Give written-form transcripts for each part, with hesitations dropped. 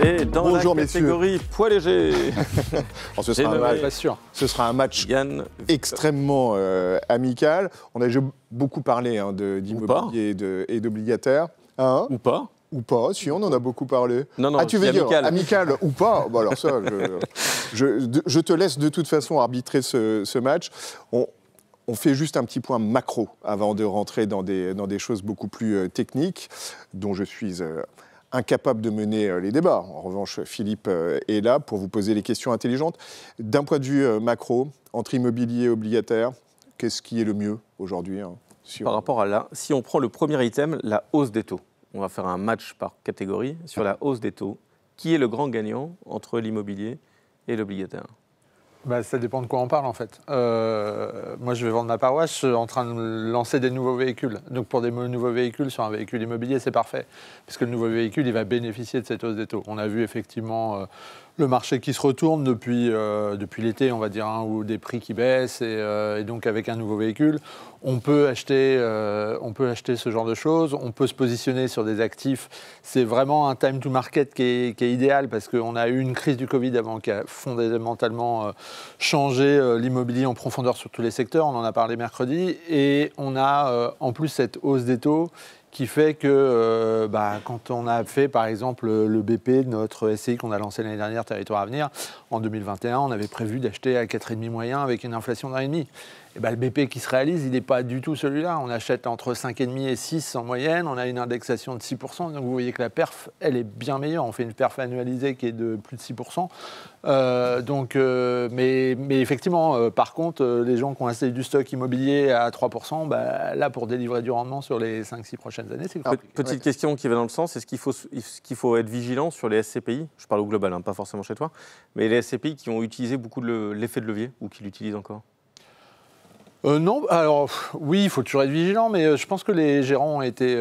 Et dans Bonjour, la catégorie poids léger, ce sera un match Yann extrêmement amical. On a déjà beaucoup parlé d'immobilier et d'obligataire. Hein, ou pas. Ou pas, si on en a beaucoup parlé. Non, tu veux dire amical ou pas? Bon, alors ça, je te laisse de toute façon arbitrer ce match. On fait juste un petit point macro avant de rentrer dans des choses beaucoup plus techniques, dont je suis incapable de mener les débats. En revanche, Philippe est là pour vous poser les questions intelligentes. D'un point de vue macro, entre immobilier et obligataire, qu'est-ce qui est le mieux aujourd'hui Par rapport à là, si on prend le premier item, la hausse des taux. On va faire un match par catégorie sur la hausse des taux. Qui est le grand gagnant entre l'immobilier et l'obligataire ? Ça dépend de quoi on parle en fait. Moi je vais vendre ma paroisse, je suis en train de lancer des nouveaux véhicules. Donc pour des nouveaux véhicules sur un véhicule immobilier c'est parfait. Puisque le nouveau véhicule il va bénéficier de cette hausse des taux. On a vu effectivement le marché qui se retourne depuis l'été on va dire, ou des prix qui baissent. Et donc avec un nouveau véhicule, on peut acheter ce genre de choses. On peut se positionner sur des actifs. C'est vraiment un time to market qui est idéal parce qu'on a eu une crise du Covid avant qui a fondamentalement changé l'immobilier en profondeur sur tous les secteurs. On en a parlé mercredi. Et on a en plus cette hausse des taux qui fait que quand on a fait par exemple le BP, notre SCI qu'on a lancé l'année dernière, Territoire à venir, en 2021, on avait prévu d'acheter à 4,5 moyen avec une inflation d'1,5. Et le BP qui se réalise, il n'est pas du tout celui-là. On achète entre 5,5 et 6 en moyenne, on a une indexation de 6%, donc vous voyez que la perf, elle est bien meilleure. On fait une perf annualisée qui est de plus de 6%. Mais effectivement, par contre, les gens qui ont installé du stock immobilier à 3%, là, pour délivrer du rendement sur les 5-6 prochaines années, c'est compliqué. Petite question qui va dans le sens, est-ce qu'il faut être vigilant sur les SCPI ? Je parle au global, pas forcément chez toi, mais les SCPI qui ont utilisé beaucoup l'effet de levier ou qui l'utilisent encore ? Non, alors oui, il faut toujours être vigilant, mais je pense que les gérants ont été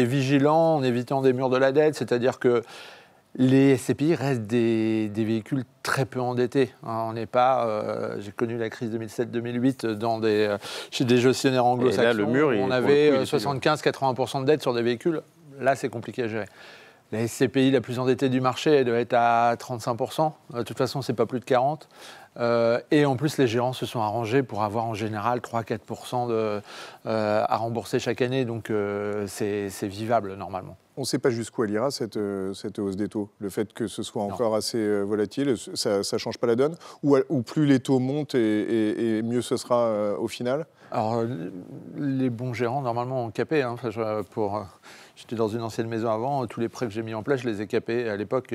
vigilants en évitant des murs de la dette, c'est-à-dire que les SCPI restent des véhicules très peu endettés. On n'est pas... j'ai connu la crise 2007-2008 chez des gestionnaires anglo-saxons. Et là, le mur, on avait 75-80% de dette sur des véhicules. Là, c'est compliqué à gérer. La SCPI la plus endettée du marché, elle doit être à 35%. De toute façon, ce n'est pas plus de 40%. Et en plus, les gérants se sont arrangés pour avoir en général 3-4% à rembourser chaque année. Donc, c'est vivable normalement. On ne sait pas jusqu'où elle ira, cette hausse des taux. Le fait que ce soit encore assez volatile, ça ne change pas la donne ou plus les taux montent et mieux ce sera au final? Alors, les bons gérants, normalement, ont capé. J'étais dans une ancienne maison avant, tous les prêts que j'ai mis en place, je les ai capés à l'époque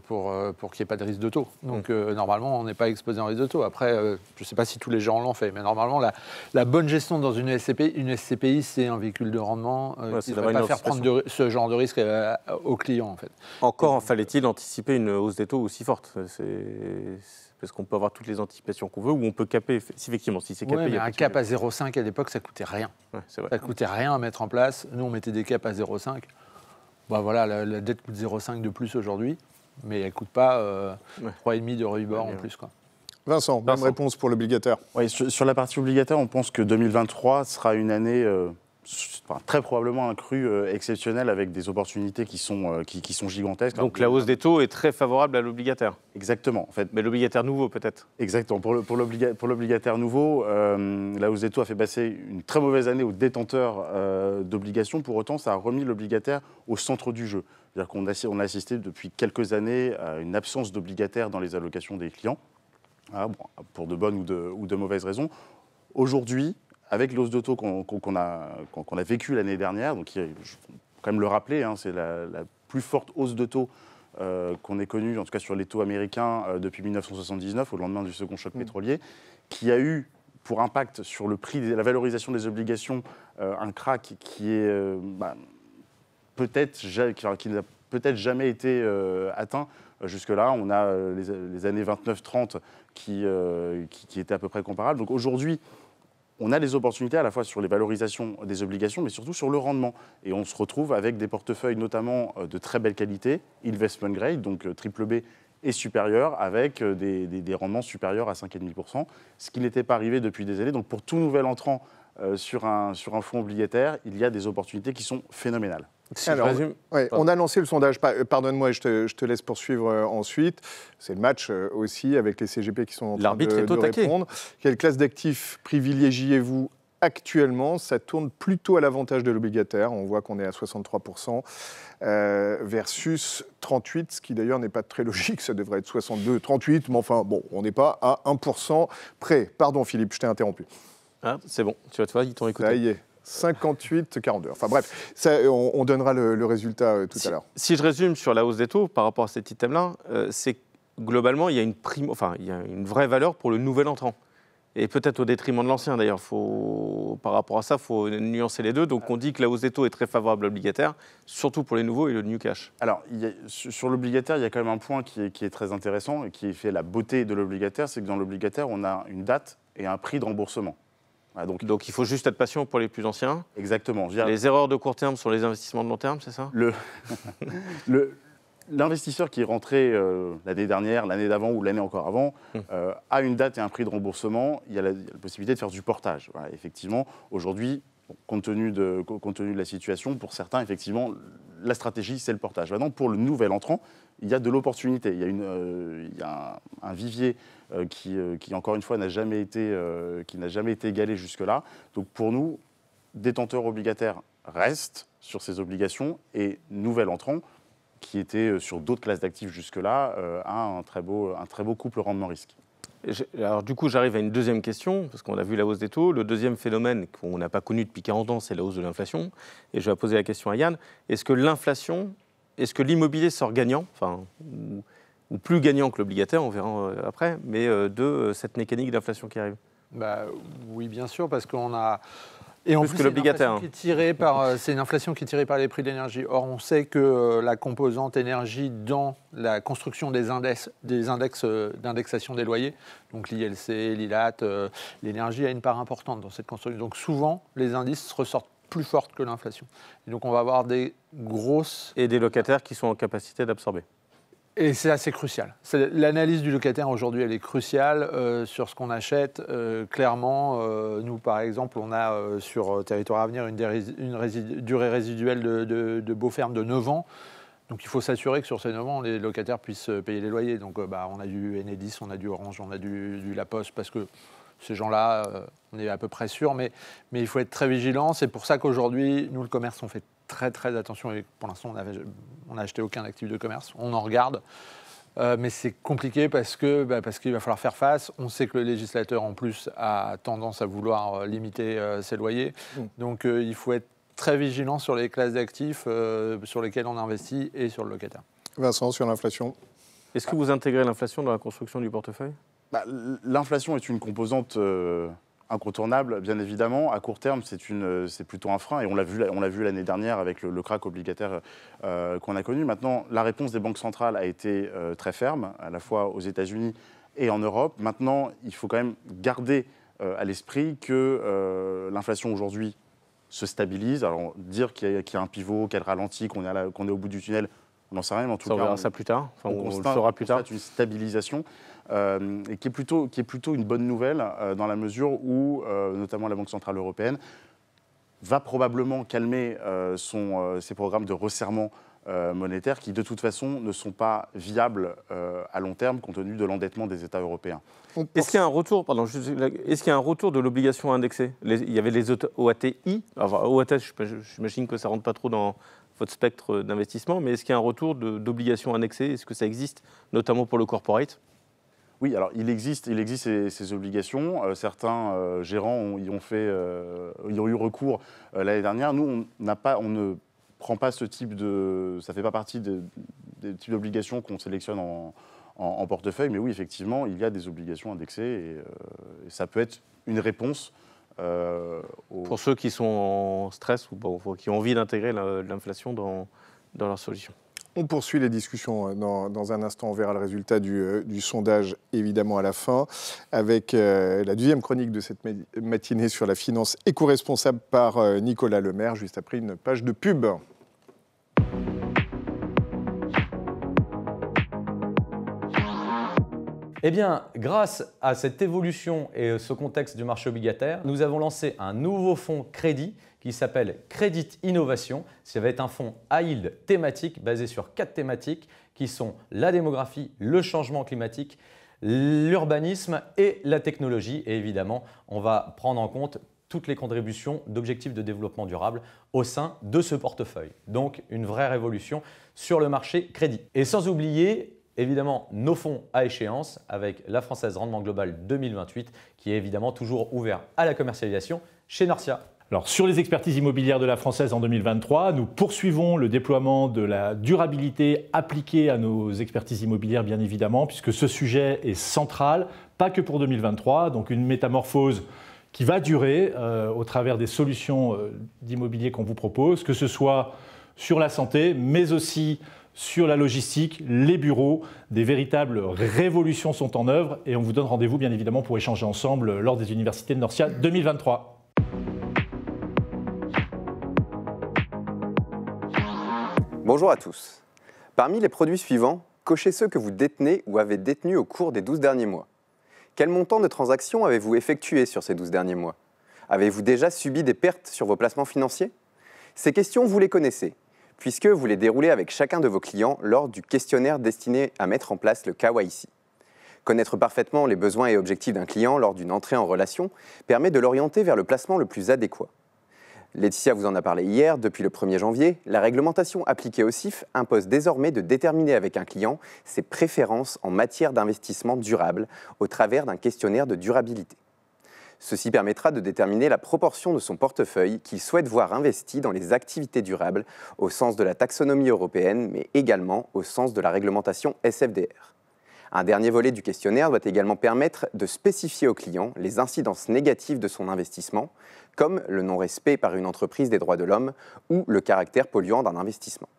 pour qu'il n'y ait pas de risque de taux. Donc, normalement, on n'est pas exposé en risque de taux. Après, je ne sais pas si tous les gérants l'ont fait, mais normalement, la bonne gestion dans une SCPI, c'est un véhicule de rendement qui ne va pas faire prendre ce genre de risque aux clients, en fait. Encore fallait-il anticiper une hausse des taux aussi forte. Parce qu'on peut avoir toutes les anticipations qu'on veut, ou on peut caper, effectivement, si c'est capé. Oui, mais un cap à 0,5 à l'époque, ça ne coûtait rien. Ouais, c'est vrai. Ça ne coûtait rien à mettre en place. Nous, on mettait des caps à 0,5. La dette coûte 0,5 de plus aujourd'hui, mais elle ne coûte pas 3,5 de Euribor en plus, quoi. Vincent, même réponse pour l'obligataire. Oui, sur la partie obligataire, on pense que 2023 sera une année... très probablement un cru exceptionnel avec des opportunités qui sont gigantesques. Donc la hausse des taux est très favorable à l'obligataire. Exactement. En fait. Mais l'obligataire nouveau peut-être. Exactement. Pour l'obligataire nouveau, la hausse des taux a fait passer une très mauvaise année aux détenteurs d'obligations. Pour autant, ça a remis l'obligataire au centre du jeu. C'est-à-dire qu'on a assisté depuis quelques années à une absence d'obligataire dans les allocations des clients, pour de bonnes ou de mauvaises raisons. Aujourd'hui, avec l'hausse de taux qu'on a vécue l'année dernière, donc il faut quand même le rappeler, c'est la plus forte hausse de taux qu'on ait connue, en tout cas sur les taux américains, depuis 1979, au lendemain du second choc pétrolier, qui a eu pour impact sur le prix, la valorisation des obligations, un crack qui est qui n'a peut-être jamais été atteint. Jusque-là, on a les années 29-30 qui étaient à peu près comparables. Donc aujourd'hui, on a des opportunités à la fois sur les valorisations des obligations, mais surtout sur le rendement. Et on se retrouve avec des portefeuilles notamment de très belle qualité, investment grade, donc triple B et supérieur, avec des rendements supérieurs à 5,5%, ce qui n'était pas arrivé depuis des années. Donc pour tout nouvel entrant sur un fonds obligataire, il y a des opportunités qui sont phénoménales. Si je résume, on a lancé le sondage, pardonne-moi, je te laisse poursuivre ensuite. C'est le match aussi avec les CGP qui sont en train de répondre. Quelle classe d'actifs privilégiez-vous actuellement? Ça tourne plutôt à l'avantage de l'obligataire. On voit qu'on est à 63% versus 38%, ce qui d'ailleurs n'est pas très logique. Ça devrait être 62, 38%, mais enfin, bon, on n'est pas à 1% près. Pardon Philippe, je t'ai interrompu. Ah, c'est bon, tu vois, ils t'ont écouté. Ça y est. 58-42. Enfin bref, ça, on donnera le résultat tout à l'heure. Si je résume sur la hausse des taux par rapport à cet item-là, c'est globalement, il y a une vraie valeur pour le nouvel entrant. Et peut-être au détriment de l'ancien d'ailleurs. Par rapport à ça, il faut nuancer les deux. Donc on dit que la hausse des taux est très favorable à l'obligataire, surtout pour les nouveaux et le new cash. Alors, sur l'obligataire, il y a quand même un point qui est très intéressant et qui fait la beauté de l'obligataire, c'est que dans l'obligataire, on a une date et un prix de remboursement. Donc il faut juste être patient pour les plus anciens. Exactement. Les erreurs de court terme sont les investissements de long terme, c'est ça? L'investisseur qui est rentré l'année dernière, l'année d'avant ou l'année encore avant, a une date et un prix de remboursement. Il y a la possibilité de faire du portage. Voilà, effectivement, aujourd'hui, compte tenu de la situation, pour certains, effectivement, la stratégie, c'est le portage. Maintenant, pour le nouvel entrant, il y a de l'opportunité. Il y a un vivier qui, encore une fois, n'a jamais été égalé jusque-là. Donc, pour nous, détenteur obligataire reste sur ses obligations et nouvel entrant, qui était sur d'autres classes d'actifs jusque-là, a un très beau couple rendement-risque. Alors du coup, j'arrive à une deuxième question, parce qu'on a vu la hausse des taux. Le deuxième phénomène qu'on n'a pas connu depuis 40 ans, c'est la hausse de l'inflation. Et je vais poser la question à Yann. Est-ce que l'immobilier sort gagnant, ou plus gagnant que l'obligataire, on verra après, mais de cette mécanique d'inflation qui arrive? Oui, bien sûr, parce qu'on a... Et en plus, c'est une inflation qui est tirée par les prix de l'énergie. Or, on sait que la composante énergie dans la construction des index d'indexation des loyers, donc l'ILC, l'ILAT, l'énergie a une part importante dans cette construction. Donc souvent, les indices ressortent plus fortes que l'inflation. Et donc on va avoir des grosses... Et des locataires qui sont en capacité d'absorber. Et c'est assez crucial. L'analyse du locataire aujourd'hui, elle est cruciale sur ce qu'on achète. Clairement, nous, par exemple, on a sur Territoire Avenir une durée résiduelle de Beauferme de 9 ans. Donc il faut s'assurer que sur ces 9 ans, les locataires puissent payer les loyers. Donc on a du Enedis, on a du Orange, on a du La Poste, parce que ces gens-là, on est à peu près sûr. Mais il faut être très vigilant. C'est pour ça qu'aujourd'hui, nous, le commerce, on fait très très attention, et pour l'instant on n'a acheté aucun actif de commerce, on en regarde, mais c'est compliqué parce qu'il va falloir faire face. On sait que le législateur en plus a tendance à vouloir limiter ses loyers, donc il faut être très vigilant sur les classes d'actifs sur lesquelles on investit et sur le locataire. Vincent, sur l'inflation. Est-ce que vous intégrez l'inflation dans la construction du portefeuille? L'inflation est une composante incontournable, bien évidemment. À court terme, c'est plutôt un frein, et on l'a vu l'année dernière avec le krach obligataire qu'on a connu. Maintenant, la réponse des banques centrales a été très ferme, à la fois aux États-Unis et en Europe. Maintenant, il faut quand même garder à l'esprit que l'inflation aujourd'hui se stabilise. Alors, dire qu'il y a un pivot, qu'elle ralentit, qu'on est au bout du tunnel, on n'en sait rien, mais en tout cas, on verra ça plus tard. On le saura plus tard. Une stabilisation. Et qui est plutôt une bonne nouvelle dans la mesure où, notamment la Banque Centrale Européenne, va probablement calmer ses programmes de resserrement monétaire qui, de toute façon, ne sont pas viables à long terme compte tenu de l'endettement des États européens. Est-ce qu'il y a un retour, de l'obligation indexée? Il y avait les OATI. Alors, OAT, j'imagine que ça ne rentre pas trop dans votre spectre d'investissement, mais est-ce qu'il y a un retour d'obligations indexées? Est-ce que ça existe, notamment pour le corporate? Oui, alors il existe ces obligations. Certains gérants y ont eu recours l'année dernière. Nous, on ne prend pas ce type de... Ça ne fait pas partie des types d'obligations qu'on sélectionne en portefeuille. Mais oui, effectivement, il y a des obligations indexées et ça peut être une réponse. Pour ceux qui sont en stress ou qui ont envie d'intégrer l'inflation dans leur solution. On poursuit les discussions dans un instant. On verra le résultat du sondage, évidemment, à la fin, avec la deuxième chronique de cette matinée sur la finance éco-responsable par Nicolas Lemaire, juste après une page de pub. Eh bien, grâce à cette évolution et ce contexte du marché obligataire, nous avons lancé un nouveau fonds crédit qui s'appelle Crédit Innovation. Ça va être un fonds à yield thématique basé sur 4 thématiques qui sont la démographie, le changement climatique, l'urbanisme et la technologie. Et évidemment, on va prendre en compte toutes les contributions d'objectifs de développement durable au sein de ce portefeuille. Donc, une vraie révolution sur le marché crédit. Et sans oublier, évidemment, nos fonds à échéance avec la Française Rendement Global 2028 qui est évidemment toujours ouvert à la commercialisation chez Norcia. Alors, sur les expertises immobilières de la Française en 2023, nous poursuivons le déploiement de la durabilité appliquée à nos expertises immobilières, bien évidemment, puisque ce sujet est central, pas que pour 2023, donc une métamorphose qui va durer au travers des solutions d'immobilier qu'on vous propose, que ce soit sur la santé, mais aussi sur la logistique, les bureaux. Des véritables révolutions sont en œuvre et on vous donne rendez-vous, bien évidemment, pour échanger ensemble lors des Universités de Norcia 2023. Bonjour à tous. Parmi les produits suivants, cochez ceux que vous détenez ou avez détenus au cours des 12 derniers mois. Quel montant de transactions avez-vous effectué sur ces 12 derniers mois? Avez-vous déjà subi des pertes sur vos placements financiers? Ces questions, vous les connaissez, puisque vous les déroulez avec chacun de vos clients lors du questionnaire destiné à mettre en place le KYC. Connaître parfaitement les besoins et objectifs d'un client lors d'une entrée en relation permet de l'orienter vers le placement le plus adéquat. Laetitia vous en a parlé hier, depuis le 1er janvier, la réglementation appliquée au CIF impose désormais de déterminer avec un client ses préférences en matière d'investissement durable au travers d'un questionnaire de durabilité. Ceci permettra de déterminer la proportion de son portefeuille qu'il souhaite voir investi dans les activités durables au sens de la taxonomie européenne, mais également au sens de la réglementation SFDR. Un dernier volet du questionnaire doit également permettre de spécifier au client les incidences négatives de son investissement, comme le non-respect par une entreprise des droits de l'homme ou le caractère polluant d'un investissement.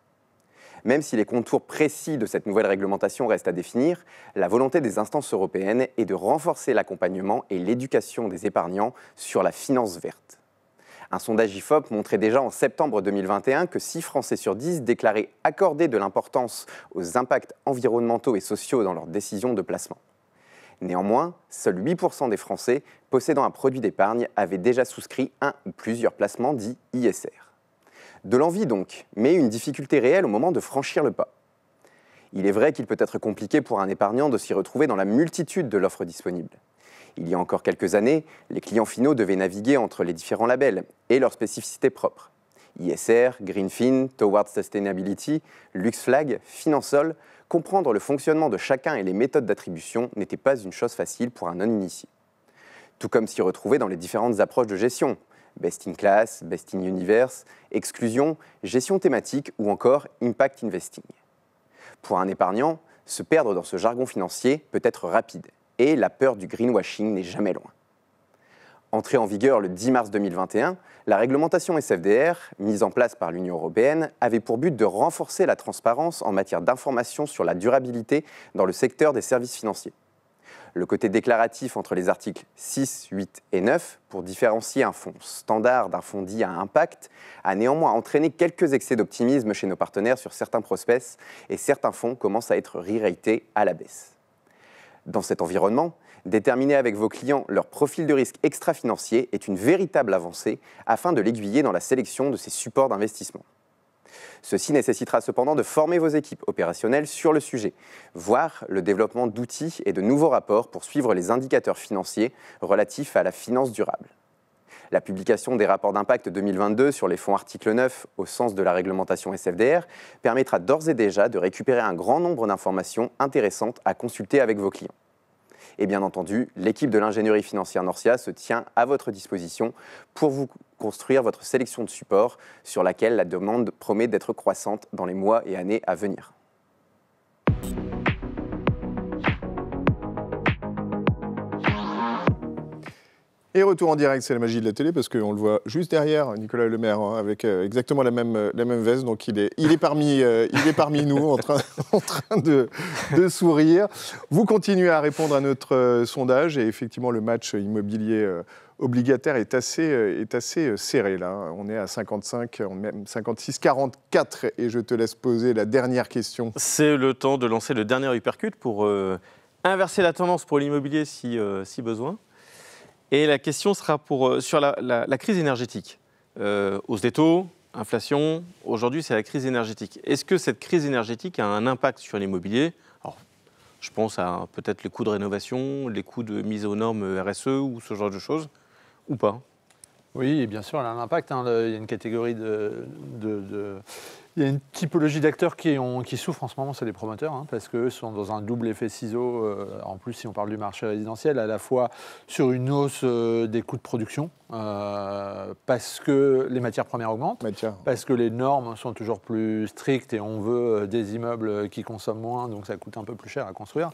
Même si les contours précis de cette nouvelle réglementation restent à définir, la volonté des instances européennes est de renforcer l'accompagnement et l'éducation des épargnants sur la finance verte. Un sondage IFOP montrait déjà en septembre 2021 que 6 Français sur 10 déclaraient accorder de l'importance aux impacts environnementaux et sociaux dans leurs décisions de placement. Néanmoins, seuls 8% des Français possédant un produit d'épargne avaient déjà souscrit un ou plusieurs placements dits ISR. De l'envie donc, mais une difficulté réelle au moment de franchir le pas. Il est vrai qu'il peut être compliqué pour un épargnant de s'y retrouver dans la multitude de l'offre disponible. Il y a encore quelques années, les clients finaux devaient naviguer entre les différents labels et leurs spécificités propres. ISR, Greenfin, Towards Sustainability, LuxFlag, Finansol, comprendre le fonctionnement de chacun et les méthodes d'attribution n'était pas une chose facile pour un non-initié. Tout comme s'y retrouver dans les différentes approches de gestion, Best in Class, Best in Universe, exclusion, gestion thématique ou encore Impact Investing. Pour un épargnant, se perdre dans ce jargon financier peut être rapide. Et la peur du greenwashing n'est jamais loin. Entrée en vigueur le 10 mars 2021, la réglementation SFDR, mise en place par l'Union européenne, avait pour but de renforcer la transparence en matière d'information sur la durabilité dans le secteur des services financiers. Le côté déclaratif entre les articles 6, 8 et 9, pour différencier un fonds standard d'un fonds dit à impact, a néanmoins entraîné quelques excès d'optimisme chez nos partenaires sur certains prospects et certains fonds commencent à être re-ratés à la baisse. Dans cet environnement, déterminer avec vos clients leur profil de risque extra-financier est une véritable avancée afin de l'aiguiller dans la sélection de ces supports d'investissement. Ceci nécessitera cependant de former vos équipes opérationnelles sur le sujet, voire le développement d'outils et de nouveaux rapports pour suivre les indicateurs financiers relatifs à la finance durable. La publication des rapports d'impact 2022 sur les fonds article 9 au sens de la réglementation SFDR permettra d'ores et déjà de récupérer un grand nombre d'informations intéressantes à consulter avec vos clients. Et bien entendu, l'équipe de l'ingénierie financière Norcia se tient à votre disposition pour vous construire votre sélection de supports sur laquelle la demande promet d'être croissante dans les mois et années à venir. Et retour en direct, c'est la magie de la télé, parce qu'on le voit juste derrière, Nicolas Le Maire, hein, avec exactement la même veste. Donc il est parmi nous, en train de sourire. Vous continuez à répondre à notre sondage, et effectivement, le match immobilier obligataire est assez serré, là. On est à 55, même 56-44, et je te laisse poser la dernière question. C'est le temps de lancer le dernier uppercut pour inverser la tendance pour l'immobilier si besoin. Et la question sera sur la crise énergétique. Hausse des taux, inflation, aujourd'hui c'est la crise énergétique. Est-ce que cette crise énergétique a un impact sur l'immobilier ? Alors, je pense à peut-être les coûts de rénovation, les coûts de mise aux normes RSE ou ce genre de choses, ou pas ? Oui, bien sûr, elle a un impact. Il y a une catégorie il y a une typologie d'acteurs qui souffrent en ce moment, c'est les promoteurs, parce qu'eux sont dans un double effet ciseau. En plus, si on parle du marché résidentiel, à la fois sur une hausse des coûts de production, parce que les matières premières augmentent, parce que les normes sont toujours plus strictes et on veut des immeubles qui consomment moins, donc ça coûte un peu plus cher à construire,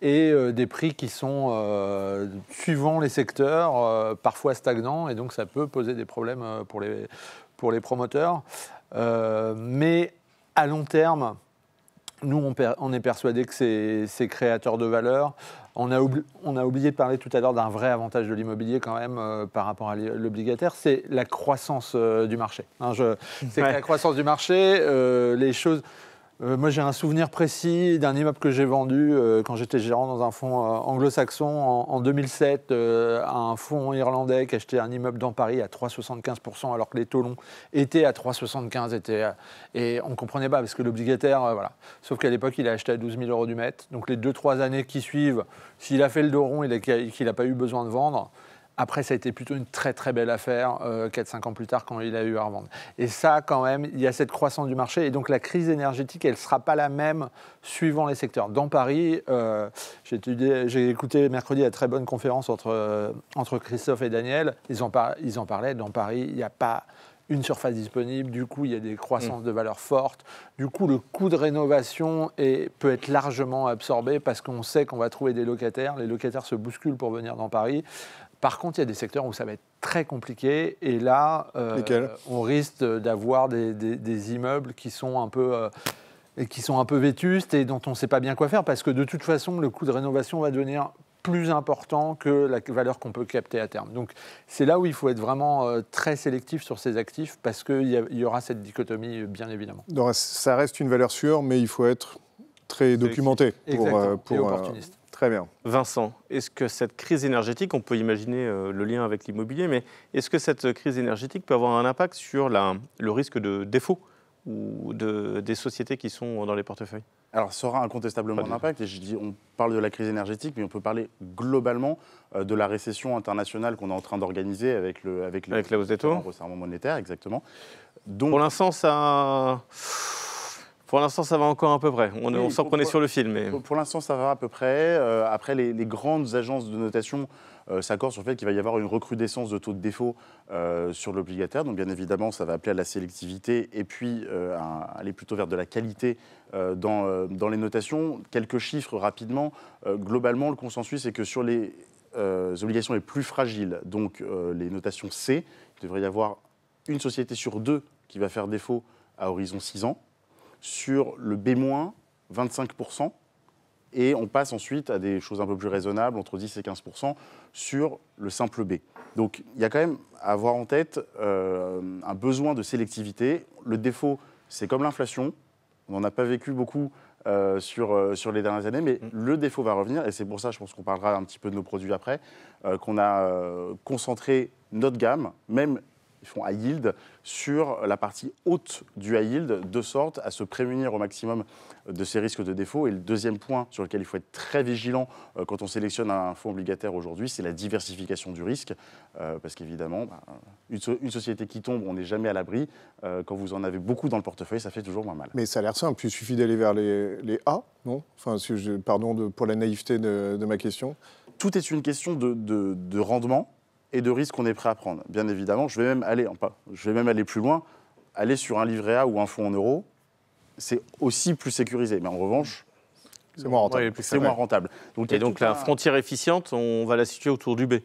et des prix qui sont, suivant les secteurs, parfois stagnants, et donc ça peut poser des problèmes pour les promoteurs. Mais à long terme, nous, on est persuadé que c'est créateur de valeur. On a oublié de parler tout à l'heure d'un vrai avantage de l'immobilier quand même par rapport à l'obligataire, c'est la croissance du marché. C'est que la croissance du marché, les choses... moi, j'ai un souvenir précis d'un immeuble que j'ai vendu quand j'étais gérant dans un fonds anglo-saxon en 2007 à un fonds irlandais qui achetait un immeuble dans Paris à 3,75% alors que les taux longs étaient à 3,75 et on ne comprenait pas parce que l'obligataire, voilà. Sauf qu'à l'époque, il a acheté à 12 000 € du mètre. Donc les 2-3 années qui suivent, s'il a fait le dos rond et qu'il n'a pas eu besoin de vendre, après, ça a été plutôt une très très belle affaire 4-5 ans plus tard quand il a eu à revendre. Et ça, quand même, il y a cette croissance du marché. Et donc la crise énergétique, elle ne sera pas la même suivant les secteurs. Dans Paris, j'ai écouté mercredi la très bonne conférence entre Christophe et Daniel. Ils en parlaient. Dans Paris, il n'y a pas une surface disponible. Du coup, il y a des croissances de valeur fortes. Du coup, le coût de rénovation peut être largement absorbé parce qu'on sait qu'on va trouver des locataires. Les locataires se bousculent pour venir dans Paris. Par contre, il y a des secteurs où ça va être très compliqué. Et là, on risque d'avoir des immeubles qui sont un peu vétustes et dont on ne sait pas bien quoi faire parce que de toute façon, le coût de rénovation va devenir plus important que la valeur qu'on peut capter à terme. Donc, c'est là où il faut être vraiment très sélectif sur ces actifs parce qu'il y aura cette dichotomie, bien évidemment. Donc, ça reste une valeur sûre, mais il faut être très documenté et opportuniste. Très bien. Vincent, est-ce que cette crise énergétique, on peut imaginer le lien avec l'immobilier, mais est-ce que cette crise énergétique peut avoir un impact sur le risque de défaut ou des sociétés qui sont dans les portefeuilles ? Alors, ça aura incontestablement un impact. Et on parle de la crise énergétique, mais on peut parler globalement de la récession internationale qu'on est en train d'organiser avec la hausse des taux, le resserrement monétaire, exactement. Donc, pour l'instant, ça va encore à peu près. On sent qu'on est sur le fil. Mais... Pour l'instant, ça va à peu près. Après, les grandes agences de notation s'accordent sur le fait qu'il va y avoir une recrudescence de taux de défaut sur l'obligataire. Donc, bien évidemment, ça va appeler à la sélectivité et puis aller plutôt vers de la qualité dans les notations. Quelques chiffres rapidement. Globalement, le consensus est que sur les obligations les plus fragiles, donc les notations C, il devrait y avoir une société sur deux qui va faire défaut à horizon 6 ans. Sur le B-, 25%, et on passe ensuite à des choses un peu plus raisonnables, entre 10 et 15%, sur le simple B. Donc il y a quand même à avoir en tête un besoin de sélectivité. Le défaut, c'est comme l'inflation, on n'en a pas vécu beaucoup sur les dernières années, mais le défaut va revenir, et c'est pour ça, je pense qu'on parlera un petit peu de nos produits après, qu'on a concentré notre gamme, même ils font high yield, sur la partie haute du high yield, de sorte à se prémunir au maximum de ces risques de défaut. Et le deuxième point sur lequel il faut être très vigilant quand on sélectionne un fonds obligataire aujourd'hui, c'est la diversification du risque. Parce qu'évidemment, une société qui tombe, on n'est jamais à l'abri. Quand vous en avez beaucoup dans le portefeuille, ça fait toujours moins mal. Mais ça a l'air simple, il suffit d'aller vers les A, non ? Enfin, pardon pour la naïveté de ma question. Tout est une question de rendement et de risque qu'on est prêt à prendre. Bien évidemment, je vais même aller plus loin. Aller sur un livret A ou un fonds en euros, c'est aussi plus sécurisé. Mais en revanche, c'est moins rentable. C'est moins rentable. Donc la frontière efficiente, on va la situer autour du B.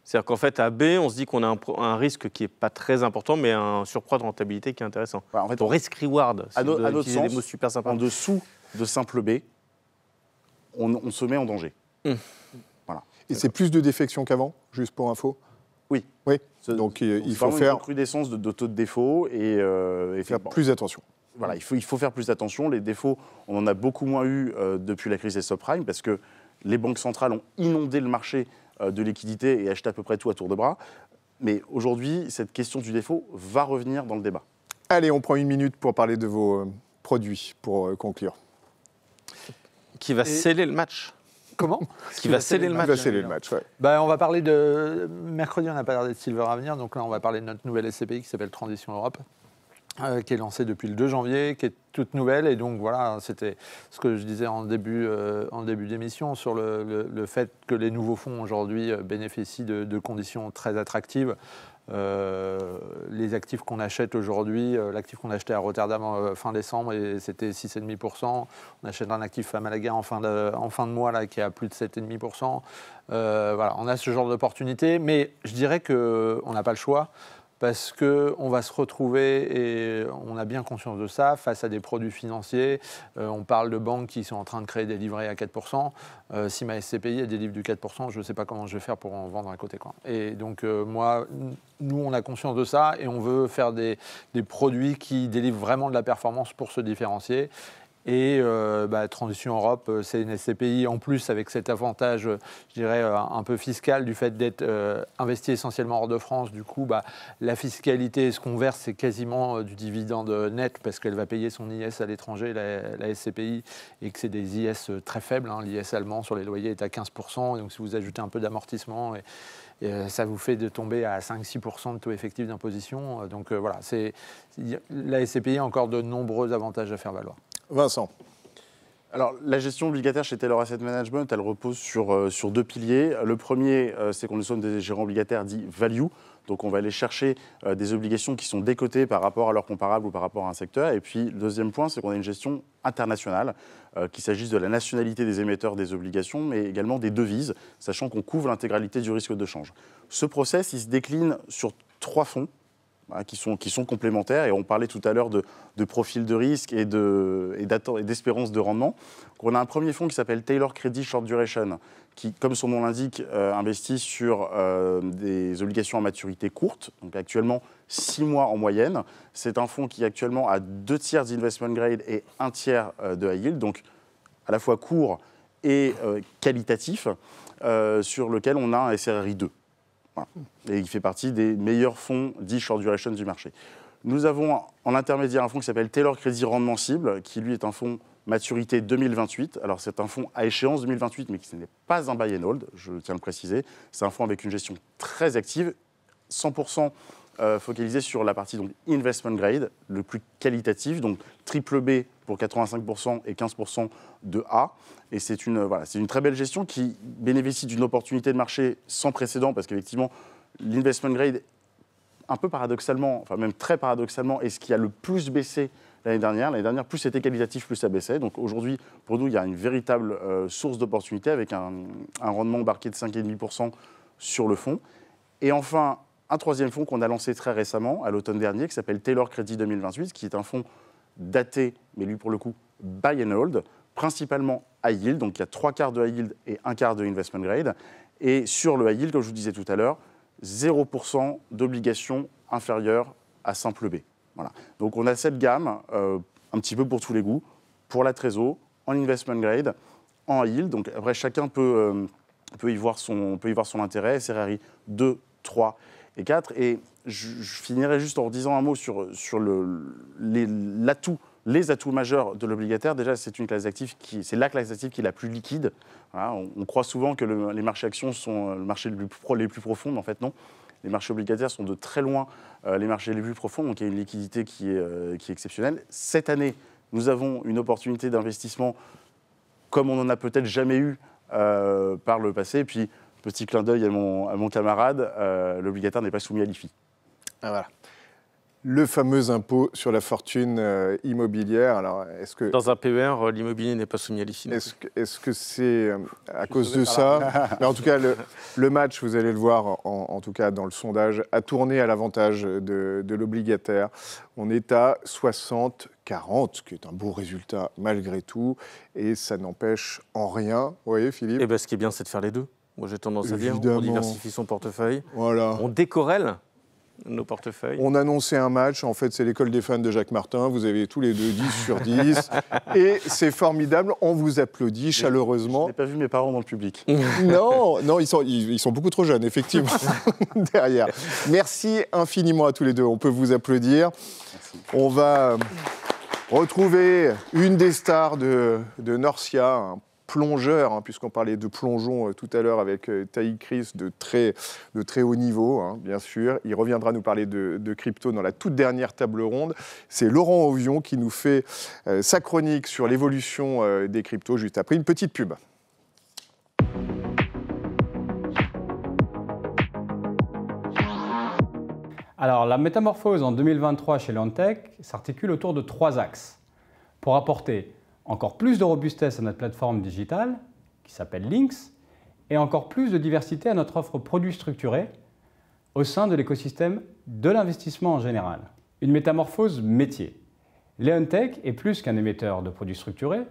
C'est-à-dire qu'en fait, à B, on se dit qu'on a un risque qui n'est pas très important, mais un surcroît de rentabilité qui est intéressant. En fait, ton risk-reward, à notre sens, des mots super sympas. En dessous de simple B, on se met en danger. Voilà. Et c'est plus de défection qu'avant, juste pour info ? Oui. Donc il faut faire une recrudescence de taux de défaut et faire plus attention. Voilà, il faut faire plus attention. Les défauts, on en a beaucoup moins eu depuis la crise des subprimes parce que les banques centrales ont inondé le marché de liquidités et acheté à peu près tout à tour de bras. Mais aujourd'hui, cette question du défaut va revenir dans le débat. Allez, on prend une minute pour parler de vos produits, pour conclure. Qui va sceller le match. Comment? Qui va sceller le match. Qui va sceller le match, ouais. On va parler de... Mercredi, on n'a pas parlé de Silver Avenir, donc là, on va parler de notre nouvelle SCPI qui s'appelle Transition Europe, qui est lancée depuis le 2 janvier, qui est toute nouvelle. Et donc, voilà, c'était ce que je disais en début d'émission sur le fait que les nouveaux fonds, aujourd'hui, bénéficient de conditions très attractives. Les actifs qu'on achète aujourd'hui, l'actif qu'on achetait à Rotterdam fin décembre, et c'était 6,5%. On achète un actif à Malaga en fin de mois là, qui est à plus de 7,5%. Voilà, on a ce genre d'opportunité, mais je dirais qu'on n'a pas le choix. Parce qu'on va se retrouver, et on a bien conscience de ça, face à des produits financiers. On parle de banques qui sont en train de créer des livrets à 4%. Si ma SCPI a des livres du 4%, je ne sais pas comment je vais faire pour en vendre à côté, quoi. Et donc, nous, on a conscience de ça et on veut faire des produits qui délivrent vraiment de la performance pour se différencier. Et Transition Europe, c'est une SCPI en plus avec cet avantage, je dirais, un peu fiscal du fait d'être investi essentiellement hors de France. Du coup, la fiscalité, ce qu'on verse, c'est quasiment du dividende net parce qu'elle va payer son IS à l'étranger, la SCPI, et que c'est des IS très faibles. L'IS allemand sur les loyers est à 15%. Donc, si vous ajoutez un peu d'amortissement, ça vous fait de tomber à 5-6% de taux effectif d'imposition. Donc, voilà, la SCPI a encore de nombreux avantages à faire valoir. Vincent. Alors, la gestion obligataire chez Taylor Asset Management, elle repose sur deux piliers. Le premier, c'est qu'on nous sommes des gérants obligataires dits value. Donc, on va aller chercher des obligations qui sont décotées par rapport à leurs comparables ou par rapport à un secteur. Et puis, le deuxième point, c'est qu'on a une gestion internationale, qu'il s'agisse de la nationalité des émetteurs des obligations, mais également des devises, sachant qu'on couvre l'intégralité du risque de change. Ce process, il se décline sur 3 fonds. Qui sont complémentaires, et on parlait tout à l'heure de profil de risque et d'espérance de rendement. Donc on a un premier fonds qui s'appelle Taylor Credit Short Duration, qui, comme son nom l'indique, investit sur des obligations à maturité courte, donc actuellement 6 mois en moyenne. C'est un fonds qui actuellement a 2 tiers d'investment grade et 1 tiers de high yield, donc à la fois court et qualitatif, sur lequel on a un SRRI 2. Voilà. Et il fait partie des meilleurs fonds dits short duration du marché. Nous avons en intermédiaire un fonds qui s'appelle Taylor Crédit Rendement Cible, qui lui est un fonds maturité 2028. Alors c'est un fonds à échéance 2028, mais qui n'est pas un buy and hold, je tiens à le préciser. C'est un fonds avec une gestion très active, 100% focalisé sur la partie donc investment grade, le plus qualitatif, donc triple B pour 85% et 15% de A. Et c'est une très belle gestion qui bénéficie d'une opportunité de marché sans précédent, parce qu'effectivement, l'investment grade, un peu paradoxalement, enfin même très paradoxalement, est ce qui a le plus baissé l'année dernière. L'année dernière, plus c'était qualitatif, plus ça baissait. Donc aujourd'hui, pour nous, il y a une véritable source d'opportunité avec un rendement embarqué de 5,5% sur le fonds. Et enfin, un troisième fonds qu'on a lancé très récemment, à l'automne dernier, qui s'appelle Taylor Credit 2028, qui est un fonds daté, mais lui pour le coup, buy and hold, principalement high yield, donc il y a 3 quarts de high yield et 1 quart de investment grade. Et sur le high yield, comme je vous disais tout à l'heure, 0% d'obligations inférieures à simple B. Voilà. Donc on a cette gamme, un petit peu pour tous les goûts, pour la trésor, en investment grade, en high yield. Donc après, chacun peut y voir son intérêt, SRRI 2, 3 et 4. Et je finirai juste en disant un mot sur les atouts majeurs de l'obligataire. Déjà, c'est la classe d'actifs qui est la plus liquide. Voilà, on croit souvent que les marchés actions sont le marché les plus profonds, mais en fait non. Les marchés obligataires sont de très loin les marchés les plus profonds, donc il y a une liquidité qui est exceptionnelle. Cette année, nous avons une opportunité d'investissement comme on n'en a peut-être jamais eu par le passé. Et puis, petit clin d'œil à mon camarade, l'obligataire n'est pas soumis à l'IFI. Ah, voilà. Le fameux impôt sur la fortune immobilière. Alors, est-ce que dans un PER, l'immobilier n'est pas soumis à l'IFI? Est-ce que c'est à cause de ça? Mais en tout cas, le match, vous allez le voir, en tout cas dans le sondage, a tourné à l'avantage de l'obligataire. On est à 60-40, qui est un beau résultat malgré tout, et ça n'empêche en rien. Vous voyez, Philippe? Eh bien, ce qui est bien, c'est de faire les deux. Moi, j'ai tendance à dire, on diversifie son portefeuille, voilà. on décorrèle. nos portefeuilles. On annonçait un match, en fait c'est l'école des fans de Jacques Martin, vous avez tous les deux 10 sur 10, et c'est formidable, on vous applaudit chaleureusement. Je n'ai pas vu mes parents dans le public. Non, ils sont beaucoup trop jeunes, effectivement, derrière. Merci infiniment à tous les deux, on peut vous applaudir. Merci. On va retrouver une des stars de Norcia, un plongeur, hein, puisqu'on parlait de plongeon tout à l'heure avec Taïk Chris de très haut niveau, hein, bien sûr. Il reviendra nous parler de crypto dans la toute dernière table ronde. C'est Laurent Auvion qui nous fait sa chronique sur l'évolution des cryptos juste après une petite pub. Alors, la métamorphose en 2023 chez Leonteq s'articule autour de 3 axes. Pour apporter encore plus de robustesse à notre plateforme digitale, qui s'appelle Lynx, et encore plus de diversité à notre offre produits structurés au sein de l'écosystème de l'investissement en général. Une métamorphose métier. Leonteq est plus qu'un émetteur de produits structurés.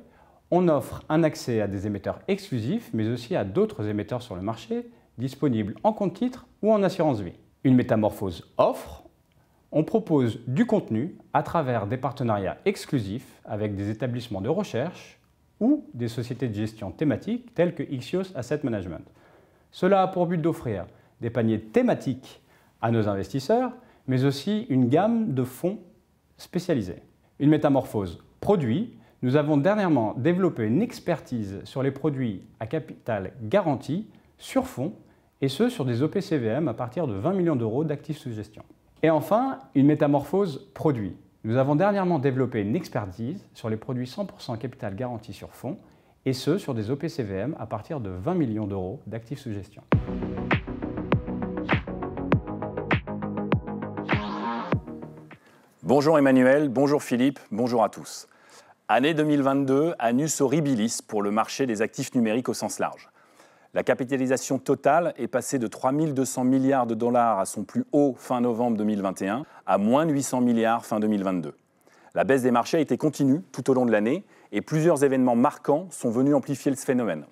On offre un accès à des émetteurs exclusifs, mais aussi à d'autres émetteurs sur le marché, disponibles en compte titre ou en assurance vie. Une métamorphose offre. On propose du contenu à travers des partenariats exclusifs avec des établissements de recherche ou des sociétés de gestion thématiques telles que Ixios Asset Management. Cela a pour but d'offrir des paniers thématiques à nos investisseurs, mais aussi une gamme de fonds spécialisés. Une métamorphose produit. Nous avons dernièrement développé une expertise sur les produits à capital garanti sur fonds, et ce sur des OPCVM à partir de 20 millions d'euros d'actifs sous gestion. Et enfin, une métamorphose produit. Nous avons dernièrement développé une expertise sur les produits 100% capital garanti sur fonds, et ce sur des OPCVM à partir de 20 millions d'euros d'actifs sous gestion. Bonjour Emmanuel, bonjour Philippe, bonjour à tous. Année 2022, annus horribilis pour le marché des actifs numériques au sens large. La capitalisation totale est passée de 3 200 milliards de dollars à son plus haut fin novembre 2021 à moins de 800 milliards fin 2022. La baisse des marchés a été continue tout au long de l'année et plusieurs événements marquants sont venus amplifier ce phénomène.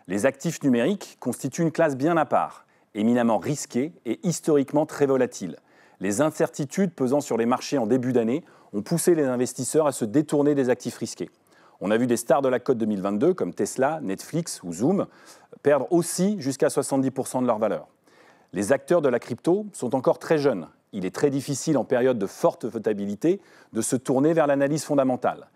Les actifs numériques constituent une classe bien à part, éminemment risquée et historiquement très volatile. Les incertitudes pesant sur les marchés en début d'année ont poussé les investisseurs à se détourner des actifs risqués. On a vu des stars de la cote 2022 comme Tesla, Netflix ou Zoom perdre aussi jusqu'à 70% de leur valeur. Les acteurs de la crypto sont encore très jeunes. Il est très difficile en période de forte volatilité de se tourner vers l'analyse fondamentale.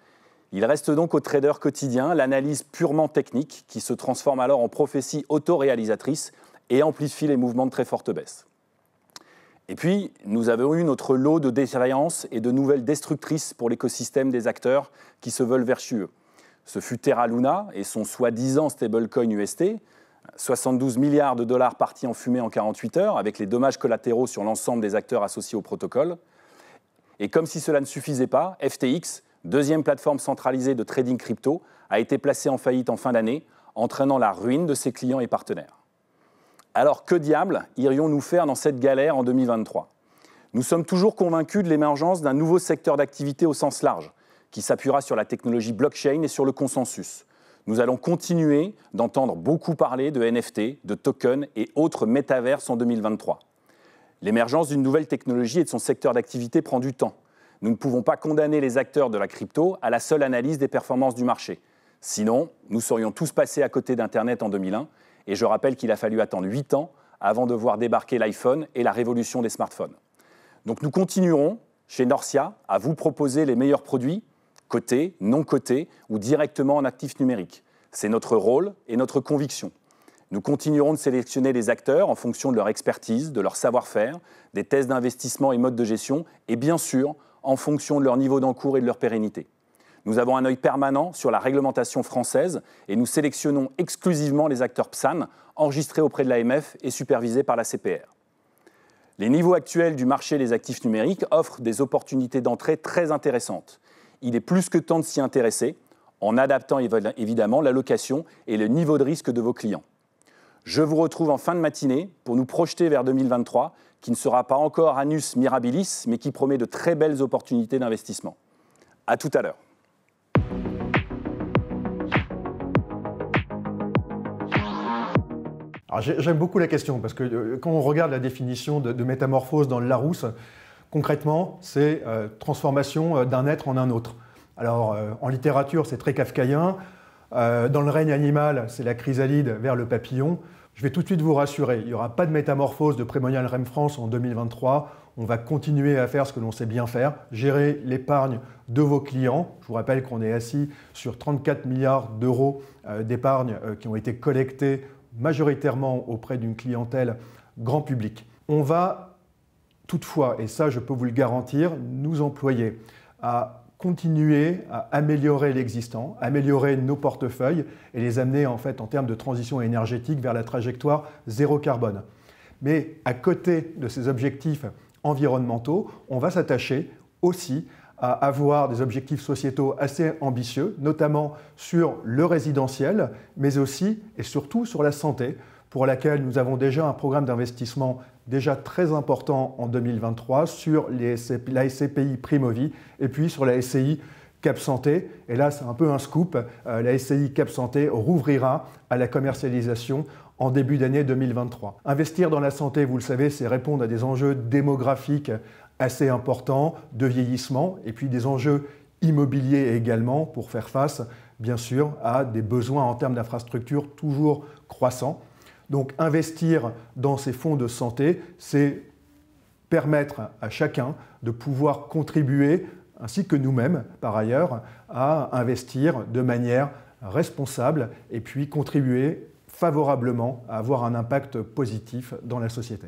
Il reste donc aux traders quotidiens l'analyse purement technique qui se transforme alors en prophétie autoréalisatrice et amplifie les mouvements de très forte baisse. Et puis, nous avons eu notre lot de défaillances et de nouvelles destructrices pour l'écosystème des acteurs qui se veulent vertueux. Ce fut Terra Luna et son soi-disant stablecoin UST, 72 milliards de dollars partis en fumée en 48 heures, avec les dommages collatéraux sur l'ensemble des acteurs associés au protocole. Et comme si cela ne suffisait pas, FTX, deuxième plateforme centralisée de trading crypto, a été placée en faillite en fin d'année, entraînant la ruine de ses clients et partenaires. Alors que diable irions-nous faire dans cette galère en 2023 ? Nous sommes toujours convaincus de l'émergence d'un nouveau secteur d'activité au sens large, qui s'appuiera sur la technologie blockchain et sur le consensus. Nous allons continuer d'entendre beaucoup parler de NFT, de tokens et autres métaverses en 2023. L'émergence d'une nouvelle technologie et de son secteur d'activité prend du temps. Nous ne pouvons pas condamner les acteurs de la crypto à la seule analyse des performances du marché. Sinon, nous serions tous passés à côté d'Internet en 2001. Et je rappelle qu'il a fallu attendre 8 ans avant de voir débarquer l'iPhone et la révolution des smartphones. Donc nous continuerons, chez Norcia, à vous proposer les meilleurs produits, cotés, non cotés ou directement en actifs numériques. C'est notre rôle et notre conviction. Nous continuerons de sélectionner les acteurs en fonction de leur expertise, de leur savoir-faire, des tests d'investissement et modes de gestion, et bien sûr, en fonction de leur niveau d'encours et de leur pérennité. Nous avons un œil permanent sur la réglementation française et nous sélectionnons exclusivement les acteurs PSAN enregistrés auprès de l'AMF et supervisés par la CPR. Les niveaux actuels du marché des actifs numériques offrent des opportunités d'entrée très intéressantes. Il est plus que temps de s'y intéresser en adaptant évidemment l'allocation et le niveau de risque de vos clients. Je vous retrouve en fin de matinée pour nous projeter vers 2023 qui ne sera pas encore annus mirabilis mais qui promet de très belles opportunités d'investissement. À tout à l'heure. Alors, j'aime beaucoup la question, parce que quand on regarde la définition de métamorphose dans le Larousse, concrètement, c'est transformation d'un être en un autre. Alors, en littérature, c'est très kafkaïen. Dans le règne animal, c'est la chrysalide vers le papillon. Je vais tout de suite vous rassurer, il n'y aura pas de métamorphose de Primonial Rem France en 2023. On va continuer à faire ce que l'on sait bien faire, gérer l'épargne de vos clients. Je vous rappelle qu'on est assis sur 34 milliards d'euros d'épargne qui ont été collectés majoritairement auprès d'une clientèle grand public. On va toutefois, et ça je peux vous le garantir, nous employer à continuer à améliorer l'existant, améliorer nos portefeuilles et les amener en fait en termes de transition énergétique vers la trajectoire zéro carbone. Mais à côté de ces objectifs environnementaux, on va s'attacher aussi à avoir des objectifs sociétaux assez ambitieux, notamment sur le résidentiel, mais aussi et surtout sur la santé, pour laquelle nous avons déjà un programme d'investissement déjà très important en 2023 sur la SCPI Primovie et puis sur la SCI Cap Santé. Et là, c'est un peu un scoop, la SCI Cap Santé rouvrira à la commercialisation en début d'année 2023. Investir dans la santé, vous le savez, c'est répondre à des enjeux démographiques assez importants, de vieillissement, et puis des enjeux immobiliers également pour faire face, bien sûr, à des besoins en termes d'infrastructures toujours croissants. Donc investir dans ces fonds de santé, c'est permettre à chacun de pouvoir contribuer, ainsi que nous-mêmes par ailleurs, à investir de manière responsable et puis contribuer favorablement à avoir un impact positif dans la société.